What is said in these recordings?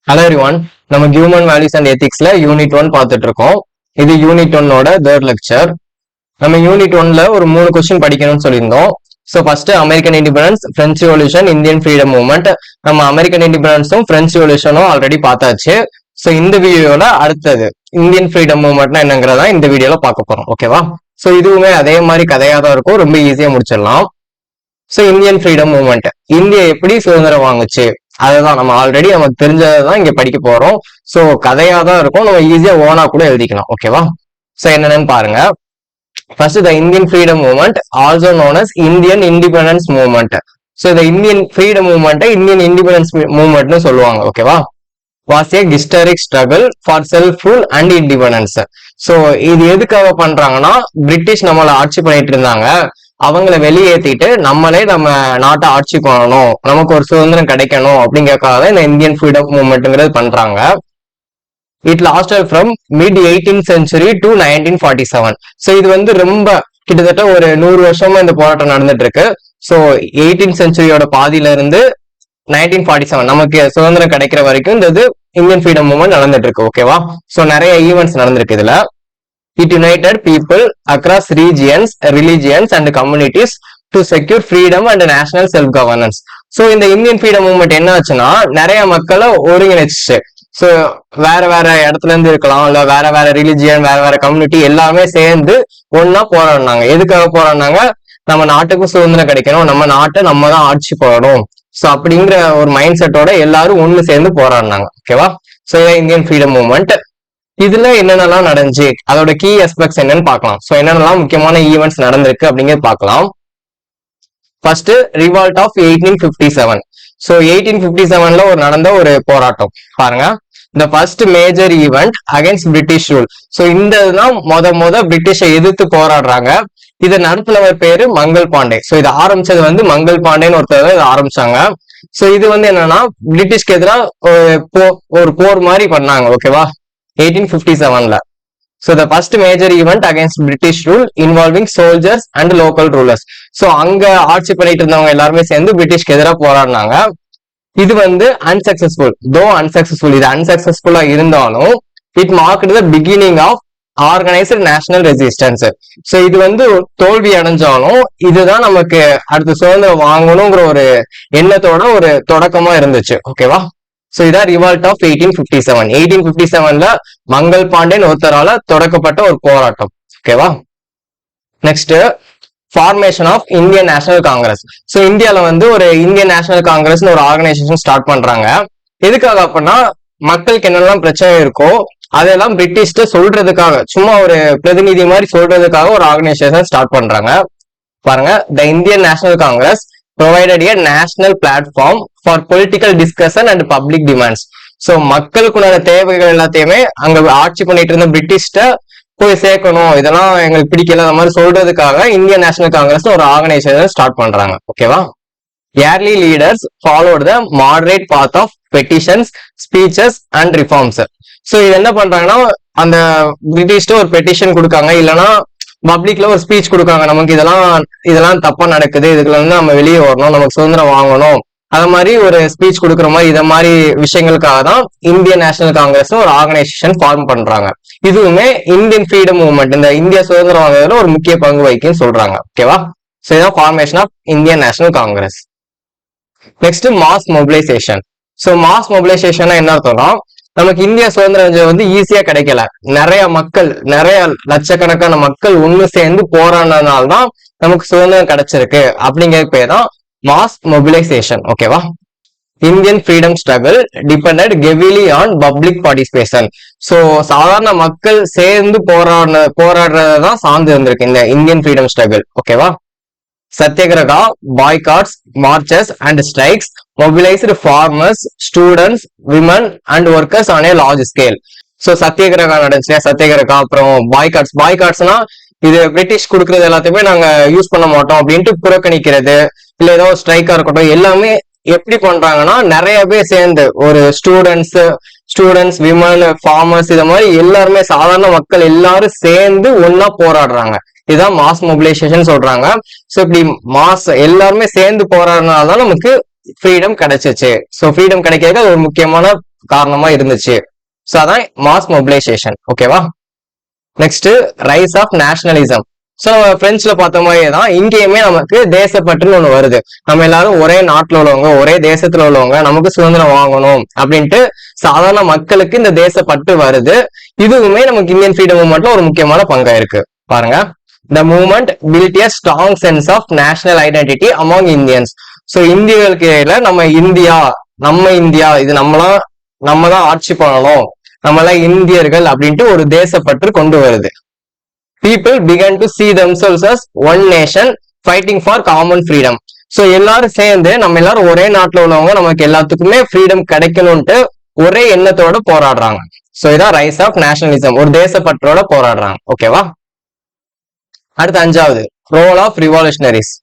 Hello everyone. நம்ம human values and எத்திக்ஸ்ல unit 1 பார்த்துட்டு இருக்கோம். இது யூனிட் 1ஓட தேர்ட் லெக்சர். நம்ம யூனிட் 1ல ஒரு 3 கொஸ்டின் படிக்கணும்னு சொல்லியிருந்தோம். So first American independence, French revolution, Indian freedom movement. நம்ம அமெரிக்கன் இண்டிபெண்டன்ஸும் பிரெஞ்ச் ரெவல்யூஷனும் ஆல்ரெடி பார்த்தாச்சு. ஸோ இந்த வீடியோல அடுத்தது இந்தியன் ஃப்ரீடம் மூவ்மெண்ட்னா என்னங்கிறதா இந்த வீடியோல பார்க்க போறோம். ஓகேவா? ஸோ இதுவுமே அதே மாதிரி கதையா தான் இருக்கும், ரொம்ப ஈஸியா முடிச்சிடலாம். So Indian freedom movement, India எப்படி சுதந்திரம் வாங்குச்சு அதுதான் நம்ம ஆல்ரெடி நமக்கு தெரிஞ்சதான் இங்க படிக்க போறோம். சோ கதையா தான் இருக்கும், நம்ம ஈஸியா ஓனா கூட எழுதிக்கலாம். ஓகேவா? சோ என்னன்னு பாருங்க. First the Indian freedom movement, also known as Indian independence movement. So இந்த Indian freedom movement Indian independence மூவ்மெண்ட்னு சொல்லுவாங்க. ஓகேவா? Was a historic struggle for self rule and independence. So இது எதுக்காக பண்றாங்கன்னா, பிரிட்டிஷ் நம்மளை ஆட்சி பண்ணிட்டு இருந்தாங்க, அவங்கள வெளியேற்றிட்டு நம்மளே நம்ம நாட்டை ஆட்சி பண்ணணும், நமக்கு ஒரு சுதந்திரம் கிடைக்கணும் அப்படிங்கறதுக்காக இந்த இந்தியன் ஃப்ரீடம் மூவ்மெண்ட்ங்கிறது பண்றாங்க. It lasted from mid 18th century to 1947. So இது வந்து ரொம்ப கிட்டத்தட்ட ஒரு 100 வருஷமா இந்த போராட்டம் நடந்துட்டு இருக்கு. ஸோ 18th centuryயோட பாதியில இருந்து 1947 நமக்கு சுதந்திரம் கிடைக்கிற வரைக்கும் இந்த இது இந்தியன் ஃப்ரீடம் மூவ்மெண்ட் நடந்துட்டு இருக்கு. ஓகேவா? ஸோ நிறைய ஈவெண்ட்ஸ் நடந்திருக்கு இதுல. It united people across regions, religions and communities to secure freedom and national self-governance. So இந்த இந்தியன் ஃப்ரீடம் மூவ்மெண்ட் என்ன ஆச்சுன்னா, நிறைய மக்களை ஒருங்கிணைச்சு, ஸோ வேற வேற இடத்துல இருந்து இருக்கலாம், இல்ல வேற வேற ரிலிஜியன், வேற வேற கம்யூனிட்டி எல்லாமே சேர்ந்து ஒன்னா போராடினாங்க. எதுக்காக போராடினாங்க? நம்ம நாட்டுக்கும் சுதந்திரம் கிடைக்கணும், நம்ம நாட்டை நம்ம தான் ஆட்சி பண்ணணும். ஸோ அப்படிங்கிற ஒரு மைண்ட் செட்டோட எல்லாரும் ஒன்னு சேர்ந்து போராடினாங்க. ஓகேவா? ஸோ இந்தியன் ஃப்ரீடம் மூவ்மெண்ட் இதுல என்னென்னலாம் நடந்துச்சு, அதோட கீ ஆஸ்பெக்ட்ஸ் என்னன்னு பார்க்கலாம். ஸோ என்னென்னலாம் முக்கியமான ஈவெண்ட்ஸ் நடந்திருக்கு அப்படிங்கிறது பார்க்கலாம். First revolt of 1857. ஸோ 1857ல நடந்த ஒரு போராட்டம் பாருங்க. இந்த first major event against British rule. So இந்த இதுதான் முத பிரிட்டிஷை எதிர்த்து போராடுறாங்க. இதை நடத்துனவர் பேரு மங்கள் பாண்டே. ஸோ இதை ஆரம்பிச்சது வந்து மங்கள் பாண்டேன்னு ஒருத்தர் இதை ஆரம்பிச்சாங்க. ஸோ இது வந்து என்னன்னா, பிரிட்டிஷ்க்கு எதிராக ஒரு போர் மாதிரி பண்ணாங்க. ஓகேவா? 1857ல. So the first major event against British rule involving soldiers and local rulers. So அங்க ஆட்சி பண்ணிட்டு இருந்தவங்க எல்லாருமே சேர்ந்து பிரிட்டிஷ்க்கு எதிராக போராடினாங்க. இது வந்து அன்சக்சஸ்ஃபுல். இது அன்சக்சஸ்ஃபுல்லா இருந்தாலும் it marked the beginning of organised national resistance. So இது வந்து தோல்வி அடைஞ்சாலும் இதுதான் நமக்கு அடுத்த சுதந்திரம் வாங்கணுங்கிற ஒரு எண்ணத்தோட ஒரு தொடக்கமா இருந்துச்சு. ஓகேவா? ஸோ இதான் ரிவால்ட் ஆஃப் 1857. 1857ல மங்கள் பாண்டேன் ஒருத்தரால தொடக்கப்பட்ட ஒரு போராட்டம். ஓகேவா? Next formation of Indian National Congress. So இந்தியால வந்து ஒரு இந்தியன் நேஷனல் காங்கிரஸ்னு ஒரு ஆர்கனைசேஷன் ஸ்டார்ட் பண்றாங்க. எதுக்காக அப்படின்னா, மக்களுக்கு என்னெல்லாம் பிரச்சனை இருக்கோ அதெல்லாம் பிரிட்டிஷ்ட சொல்றதுக்காக, சும்மா ஒரு பிரதிநிதி மாதிரி சொல்றதுக்காக ஒரு ஆர்கனைசேஷன் ஸ்டார்ட் பண்றாங்க. பாருங்க, த Indian National Congress provided a national platform for political discussion and public demands. So மக்களுக்குள்ள தேவைகள் எல்லாத்தையுமே அங்க ஆட்சி பண்ணிட்டு இருந்த பிரிட்டிஷ்ட போய் சேர்க்கணும், இதெல்லாம் எங்களுக்கு பிடிக்கல அந்த மாதிரி சொல்றதுக்காக இந்தியன் நேஷனல் காங்கிரஸ் ஒரு ஆர்கனைசேஷன் ஸ்டார்ட் பண்றாங்க. ஓகேவா? Early leaders followed the moderate path of petitions, speeches and reforms. So இது என்ன பண்றாங்கன்னா, அந்த பிரிட்டிஷ்ட ஒரு பெட்டிஷன் கொடுக்காங்க, இல்லைன்னா பப்ளிக்ல ஒரு ஸ்பீச் கொடுக்காங்க, நமக்கு இதெல்லாம் தப்பா நடக்குது, இதுல இருந்து நம்ம வெளியே வரணும், நமக்கு சுதந்திரம் வாங்கணும், அது மாதிரி ஒரு ஸ்பீச் கொடுக்குற மாதிரி இதை மாதிரி விஷயங்களுக்காக தான் இந்தியன் நேஷனல் காங்கிரஸ் ஒரு ஆர்கனைசேஷன் ஃபார்ம் பண்றாங்க. இதுவுமே இந்தியன் ஃப்ரீடம் மூவ்மெண்ட், இந்த இந்தியா சுதந்திரம் வாங்குறதுல ஒரு முக்கிய பங்கு வகிக்குன்னு சொல்றாங்க. ஓகேவா? ஸோ இதான் formation of Indian National Congress. Next mass mobilisation. So mass mobilisation என்ன அர்த்தம்னா, நமக்கு இந்தியா சுதந்திரம் வந்து ஈஸியா கிடைக்கல, நிறைய லட்சக்கணக்கான மக்கள் ஒண்ணு சேர்ந்து போராடினதுனால்தான் நமக்கு சுதந்திரம் கிடைச்சிருக்கு. அப்படிங்கிற பேர் தான் மாஸ் மொபிலைசேஷன். ஓகேவா? Indian freedom struggle depended heavily on public participation. So சாதாரண மக்கள் சேர்ந்து போராடுறதான் சார்ந்து இருந்திருக்கு இந்த இந்தியன் ஃப்ரீடம் ஸ்ட்ரகிள். ஓகேவா? Satyagraha, boycotts, marches and strikes mobilized farmers, students, women and workers on a large scale. So satyagraha நடந்துச்சு. சத்தியகிரகா, அப்புறம் பாய்காட்ஸ்னா இது பிரிட்டிஷ் கொடுக்கறது எல்லாத்தையுமே நாங்க யூஸ் பண்ண மாட்டோம் அப்படின்ட்டு புறக்கணிக்கிறது, இல்ல ஏதோ ஸ்ட்ரைக்கா இருக்கட்டும், எல்லாமே எப்படி பண்றாங்கன்னா, நிறைய பேர் சேர்ந்து ஒரு ஸ்டூடெண்ட்ஸ், விமன், ஃபார்மர்ஸ், இத மாதிரி எல்லாருமே சாதாரண மக்கள் எல்லாரும் சேர்ந்து ஒன்னா போராடுறாங்க. இதுதான் மாஸ் மொபிலைசேஷன் சொல்றாங்க. ஸோ இப்படி எல்லாருமே சேர்ந்து போராடினால்தான் நமக்கு ஃப்ரீடம் கிடைச்சிச்சு. ஸோ ஃப்ரீடம் கிடைக்கிறது ஒரு முக்கியமான காரணமா இருந்துச்சு. சோ அதான் மாஸ் மொபிலைசேஷன். ஓகேவா? Next rise of nationalism. So பிரெஞ்சுல பார்த்த மாதிரியே தான் இங்கேயுமே நமக்கு தேசப்பற்றுன்னு ஒண்ணு வருது. நம்ம எல்லாரும் ஒரே நாட்டுல உள்ளவங்க, ஒரே தேசத்துல உள்ளவங்க, நமக்கு சுதந்திரம் வாங்கணும் அப்படின்ட்டு சாதாரண மக்களுக்கு இந்த தேசப்பற்று வருது. இதுவுமே நமக்கு இந்தியன் ஃப்ரீடம் மூவ்மெண்ட்ல ஒரு முக்கியமான பங்கா இருக்கு. பாருங்க, the movement built a strong sense of national identity among Indians. So இந்தியர்களுக்கு நம்ம இந்தியா இது நம்ம தான் ஆட்சி பண்ணணும், நம்மளாம் இந்தியர்கள் அப்படின்ட்டு ஒரு தேசப்பற்று கொண்டு வருது. People began to see themselves as one nation fighting for common freedom. So எல்லாரும் சேர்ந்து நம்ம எல்லாரும் ஒரே நாட்டுல உள்ளவங்க, நமக்கு எல்லாத்துக்குமே ஃப்ரீடம் கிடைக்கணும்ட்டு ஒரே எண்ணத்தோட போராடுறாங்க. சோ இதான் ரைஸ் ஆஃப் நேஷனலிசம், ஒரு தேசப்பற்றோட போராடுறாங்க. ஓகேவா? அடுத்து அஞ்சாவது, ரோல் ஆஃப் ரிவால்யூஷனரிஸ்.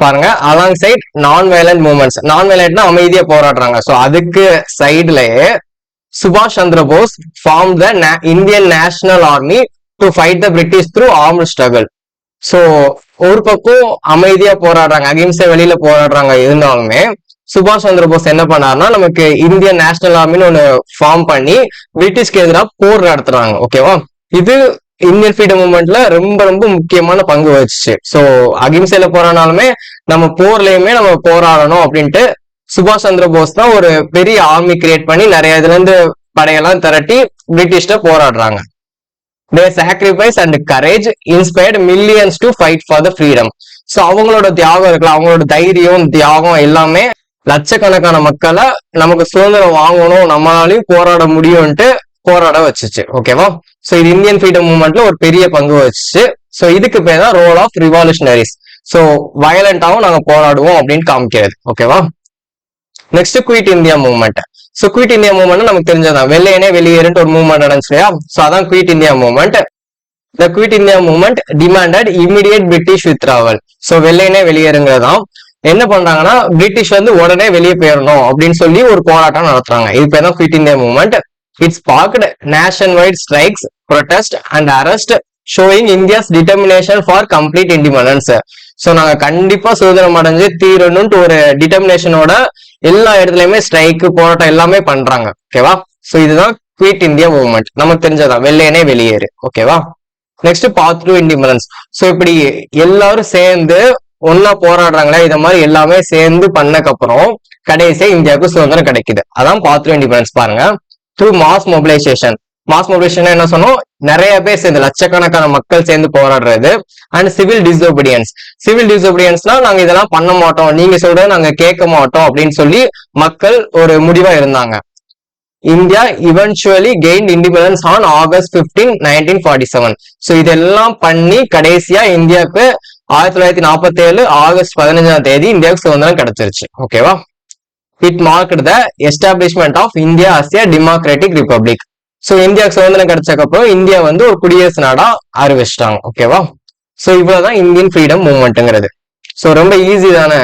பாருங்க, alongside non violent movements. Non வயலண்ட்னா அமைதியா போராடுறாங்க. சோ அதுக்கு சைட்லயே சுபாஷ் Chandra Bose form the Indian national army to fight the British through armed struggle. So ஒரு பக்கம் அமைதியா போராடுறாங்க, அகிம்சை வெளியில போராடுறாங்க, இருந்தாலுமே சுபாஷ் சந்திர போஸ் என்ன பண்ணாருன்னா நமக்கு இந்தியன் நேஷனல் ஆர்மின்னு ஒண்ணு ஃபார்ம் பண்ணி பிரிட்டிஷ்க்கு எதிராக போர் நடத்துறாங்க. ஓகேவா? இது இந்தியன் ஃப்ரீடம் மூவ்மெண்ட்ல ரொம்ப ரொம்ப முக்கியமான பங்கு வச்சுச்சு. சோ அகிம்சையில போராடினாலுமே நம்ம போர்லயுமே நம்ம போராடணும் அப்படின்ட்டு சுபாஷ் சந்திர போஸ் தான் ஒரு பெரிய ஆர்மி கிரியேட் பண்ணி நிறைய இதுல இருந்து படையெல்லாம் திரட்டி பிரிட்டிஷ்ட போராடுறாங்க. Their sacrifice and courage inspired millions to fight for the freedom. So அவங்களோட தியாகம் இருக்கலாம், அவங்களோட தைரியம் தியாகம் எல்லாமே லட்சக்கணக்கான மக்களை நமக்கு சுதந்திரம் வாங்கணும், நம்மளாலையும் போராட முடியும்ட்டு போராட வச்சுச்சு. ஓகேவா? சோ இது இந்தியன் ஃப்ரீடம் மூவ்மெண்ட்ல ஒரு பெரிய பங்கு வச்சுச்சு. சோ இதுக்கு பேர் தான் ரோல் ஆஃப் ரிவால்யூஷனரிஸ். சோ வயலண்டாவும் நாங்க போராடுவோம் அப்படின்னு காமிக்கிறது. ஓகேவா? Next Quit India movement. So Quit India movement நமக்கு தெரிஞ்சதான், வெள்ளையனே வெளியேறுட்டு ஒரு மூவ்மெண்ட் நடந்துச்சு இல்லையா? சோ அதான் Quit India movement. The Quit India movement demanded immediate British withdrawal. So வெள்ளையனே வெளியேறுங்கிறதான். என்ன பண்றாங்கன்னா பிரிட்டிஷ் வந்து உடனே வெளியே போயிடணும் அப்படின்னு சொல்லி ஒரு போராட்டம் நடத்துறாங்க. இது பேர் தான் Quit India movement. It sparked nationwide strikes, protest and arrest, showing India's determination for complete independence. So நாங்க கண்டிப்பா சுதந்திரம் அடைஞ்சு தீரணும்னு ஒரு டிட்டர்மினேஷனோட எல்லா இடத்துலயுமே ஸ்ட்ரைக்கு போராட்டம் எல்லாமே பண்றாங்க. ஓகேவா? சோ இதுதான் குயிட் இந்தியா மூவ்மெண்ட். நமக்கு தெரிஞ்சதான், வெள்ளையனே வெளியேறு. ஓகேவா? Next path to independence. So இப்படி எல்லாரும் சேர்ந்து ஒன்னா போராடுறாங்களே, இத மாதிரி எல்லாமே சேர்ந்து பண்ணக்கப்புறம் கடைசியா இந்தியாவுக்கு சுதந்திரம் கிடைக்குது. அதான் பாத் டு இண்டிபெண்டன்ஸ். பாருங்க, through mass mobilisation. Mass mobilisation என்ன சொன்னோம், நிறைய பேர் சேர்ந்து லட்சக்கணக்கான மக்கள் சேர்ந்து போராடுறது. And civil disobedience. சிவில் டிசோபீடியன்ஸ்னா நாங்க இதெல்லாம் பண்ண மாட்டோம், நீங்க சொல்றத நாங்க கேட்க மாட்டோம் அப்படின்னு சொல்லி மக்கள் ஒரு முடிவா இருந்தாங்க. India eventually gained independence on August 15, 1947. So இதெல்லாம் பண்ணி கடைசியா இந்தியாவுக்கு 1947 ஆகஸ்ட் 15ஆம் தேதி இந்தியாவுக்கு சுதந்திரம் கிடைச்சிருச்சு. ஓகேவா? It marked the establishment of India as a democratic republic. So இந்தியாவுக்கு சுதந்திரம் கிடைச்சக்கப்புறம் இந்தியா வந்து ஒரு குடியரசு நாடா அறிவிச்சிட்டாங்க. ஓகேவா? சோ இவ்வளவுதான் இந்தியன் ஃப்ரீடம் மூவ்மெண்ட்ங்கிறது. சோ ரொம்ப ஈஸி தானே.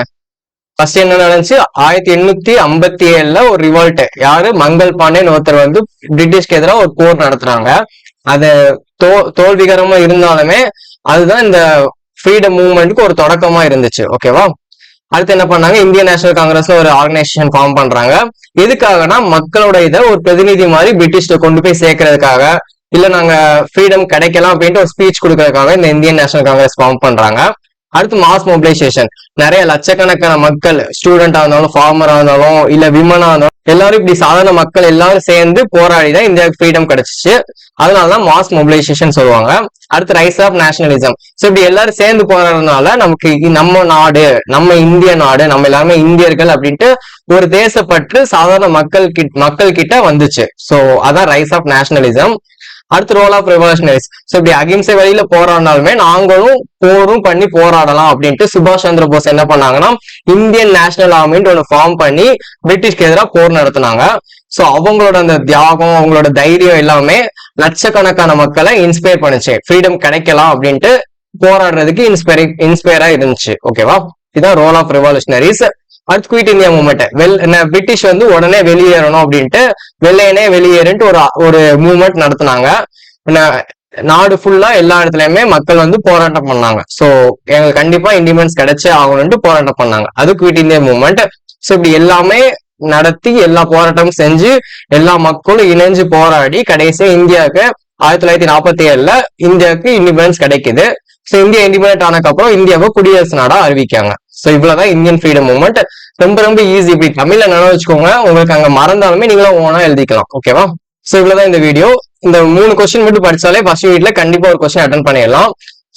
ஃபர்ஸ்ட் என்ன நடந்துச்சு, 1857 ஒரு ரிவால்ட். யாரு? மங்கள் பாண்டேன்னு ஒருத்தர் வந்து பிரிட்டிஷ்க்கு எதிராக ஒரு போர் நடத்துறாங்க. அது தோல்விகரமா இருந்தாலுமே அதுதான் இந்த ஃப்ரீடம் மூவ்மெண்ட்டுக்கு ஒரு தொடக்கமா இருந்துச்சு. ஓகேவா? அடுத்து என்ன பண்ணாங்க, இந்தியன் நேஷனல் காங்கிரஸ்ல ஒரு ஆர்கனைசேஷன் ஃபார்ம் பண்றாங்க. எதுக்காகனா மக்களோட இதை ஒரு பிரதிநிதி மாதிரி பிரிட்டிஷ்ல கொண்டு போய் சேர்க்கறதுக்காக, இல்ல நாங்க ஃப்ரீடம் கிடைக்கலாம் அப்படின்ட்டு ஒரு ஸ்பீச் கொடுக்கறதுக்காக இந்த இந்தியன் நேஷனல் காங்கிரஸ் ஃபார்ம் பண்றாங்க. அடுத்து மாஸ் மொபிலைசேஷன். நிறைய லட்சக்கணக்கான மக்கள், ஸ்டூடெண்டா இருந்தாலும், ஃபார்மரா இருந்தாலும், இல்ல விமனா இருந்தாலும், எல்லாரும் இப்படி சாதாரண மக்கள் எல்லாரும் சேர்ந்து போராடிதான் இந்தியாவுக்கு ஃப்ரீடம் கிடைச்சிச்சு. அதனாலதான் மாஸ் மொபிலைசேஷன் சொல்லுவாங்க. அடுத்து ரைஸ் ஆஃப் நேஷனலிசம். சோ இப்படி எல்லாரும் சேர்ந்து போராடுறதுனால நமக்கு நம்ம நாடு, நம்ம இந்திய நாடு, நம்ம எல்லாருமே இந்தியர்கள் அப்படின்ட்டு ஒரு தேசப்பற்று சாதாரண மக்கள் கிட்ட வந்துச்சு. சோ அதான் ரைஸ் ஆஃப் நேஷனலிசம். அடுத்து ரோல் ஆஃப் ரெவல்யூஷனரிஸ். சோ இப்படி அகிம்சை வழியில போராடினாலுமே நாங்களும் போரும் பண்ணி போராடலாம் அப்படின்ட்டு சுபாஷ் சந்திர போஸ் என்ன பண்ணாங்கன்னா இந்தியன் நேஷனல் ஆர்மின்னு ஒன்று ஃபார்ம் பண்ணி பிரிட்டிஷ்க்கு எதிராக போர் நடத்தினாங்க. சோ அவங்களோட அந்த தியாகம், அவங்களோட தைரியம் எல்லாமே லட்சக்கணக்கான மக்களை இன்ஸ்பயர் பண்ணுச்சு. ஃப்ரீடம் கிடைக்கலாம் அப்படின்ட்டு போராடுறதுக்கு இன்ஸ்பயரா இருந்துச்சு. ஓகேவா? இதான் ரோல் ஆஃப் ரெவல்யூஷனரிஸ். அடுத்து குயிட் இந்தியா மூவ்மெண்ட். பிரிட்டிஷ் வந்து உடனே வெளியேறணும் அப்படின்ட்டு வெள்ளையனே வெளியேறுன்ட்டு ஒரு மூவ்மெண்ட் நடத்தினாங்க. நாடு ஃபுல்லா எல்லா இடத்துலயுமே மக்கள் வந்து போராட்டம் பண்ணாங்க. சோ எங்களுக்கு கண்டிப்பா இண்டிபெண்டன்ஸ் கிடைச்சே ஆகணும்னு போராட்டம் பண்ணாங்க. அது குயிட் இந்தியா மூவ்மெண்ட். சோ இப்படி எல்லாமே நடத்தி எல்லா போராட்டமும் செஞ்சு எல்லா மக்களும் இணைஞ்சு போராடி கடைசியா இந்தியாவுக்கு 1947ல இந்தியாவுக்கு இண்டிபெண்டன்ஸ் கிடைக்குது. சோ இந்தியா இண்டிபெண்டன்ட் ஆனதுக்கப்புறம் இந்தியாவை குடியரசு நாடா அறிவிக்காங்க. சோ இவ்வளவுதான் இந்தியன் ஃப்ரீடம் மூவ்மெண்ட். ரொம்ப ரொம்ப ஈஸி. இப்படி தமிழ்ல நினைவு வச்சுக்கோங்க, உங்களுக்கு அங்க மறந்தாலுமே நீங்களும் ஓனா எழுதிக்கலாம். ஓகேவா? சோ இவ்வளவுதான் இந்த வீடியோ. இந்த 3 கொஸ்டின் மட்டும் படிச்சாலே ஃபர்ஸ்ட் யூனிட்ல கண்டிப்பா ஒரு கொஸ்டின் அட்டன் பண்ணிடலாம்.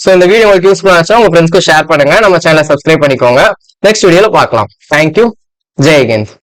சோ இந்த வீடியோ உங்களுக்கு யூஸ்ஃபுல்லா இருந்துச்சுன்னா உங்க ஃப்ரெண்ட்ஸ்க்கு ஷேர் பண்ணுங்க. நம்ம சேனலை சப்ஸ்கிரைப் பண்ணிக்கோங்க. நெக்ஸ்ட் வீடியோல பார்க்கலாம். தேங்க்யூ. ஜெய் ஹிந்த்.